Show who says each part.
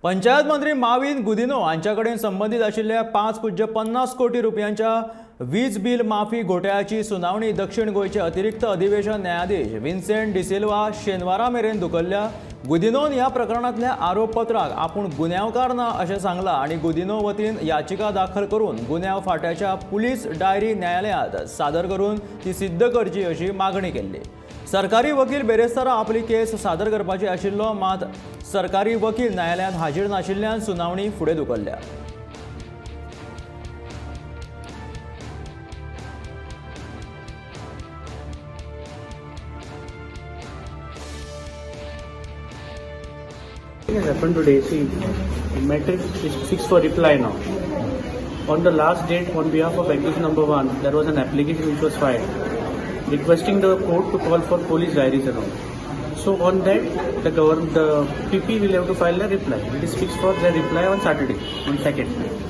Speaker 1: पंचायत मंत्री माविन गुदिनो हांच्याकडेन संबंधित आशिल्ल्या 5.50 कोटी रुपयांच्या वीज बिल माफी घोटाळ्याची सुनावणी दक्षिण गोयचे अतिरिक्त अधिवेशन न्यायाधीश विन्सेंट डिसिल्वा शेनवारा मेरेन धुकल्ल्या. गुदिनोन ह्या प्रकरणातल्या आरोपपत्राक आपूण गुन्यांवकार ना अशें सांगलां आनी गुदिनो वतीन याचिका दाखल करून गुन्यांव फाट्याच्या पुलीस डायरी न्यायालयांत सादर करून ती सिद्ध करची अशी मागणी केल्ली. सरकारी वकील बेरेस्तारा आपली केस सादर करपाची आशिल्लो, मात सरकारी वकील न्यायालयांत हाजीर नाशिल्ल्यान सुनावणी फुडें धुकल्ल्या.
Speaker 2: What has happened today? See, the matter is fixed for reply now. On the last date, on behalf of accused number 1, there was an application which was filed requesting the court to call for police diaries around. So on that, the PP will have to file a reply. It is fixed for the reply on Saturday, on 2nd.